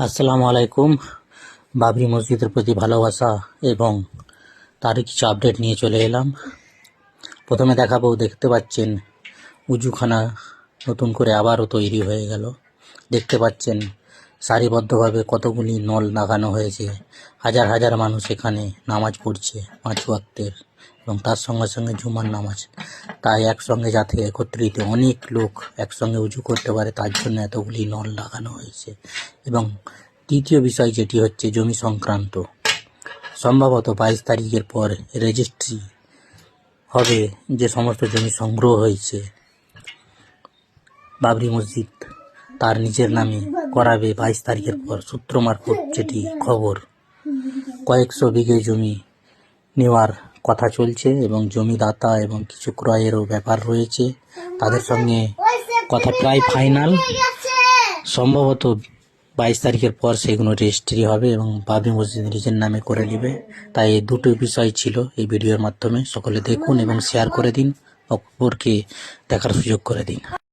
আসসালামু আলাইকুম। বাবরি মসজিদের প্রতি ভালোবাসা এবং তারই কিছু আপডেট নিয়ে চলে এলাম। প্রথমে দেখাবো, দেখতে পাচ্ছেন উজুখানা নতুন করে আবারও তৈরি হয়ে গেল। দেখতে পাচ্ছেন সারিবদ্ধভাবে কতগুলি নল লাগানো হয়েছে। হাজার হাজার মানুষ এখানে নামাজ পড়ছে 5 ওয়াক্তের, এবং তার সঙ্গে সঙ্গে জুমার নামাজ। তাই একসঙ্গে যাতে একত্রিত অনেক লোক একসঙ্গে উজু করতে পারে, তার জন্য এতগুলি নল লাগানো হয়েছে। এবং দ্বিতীয় বিষয় যেটি হচ্ছে জমি সংক্রান্ত, সম্ভবত 22 তারিখের পর রেজিস্ট্রি হবে। যে সমস্ত জমি সংগ্রহ হয়েছে বাবরি মসজিদ তার নিজের নামে করাবে 22 তারিখের পর। সূত্র মারফত যেটি খবর, কয়েকশো বিঘে জমি নেওয়ার কথা চলছে এবং জমিদাতা এবং কিছু ক্রয়েরও ব্যাপার রয়েছে। তাদের সঙ্গে কথা প্রায় ফাইনাল। সম্ভবত 22 তারিখের পর সেগুলো রেজিস্ট্রি হবে এবং বাবরি মসজিদ নিজের নামে করে নেবে। তাই এই দুটো বিষয় ছিল এই ভিডিওর মাধ্যমে। সকলে দেখুন এবং শেয়ার করে দিন, অপরকে দেখার সুযোগ করে দিন।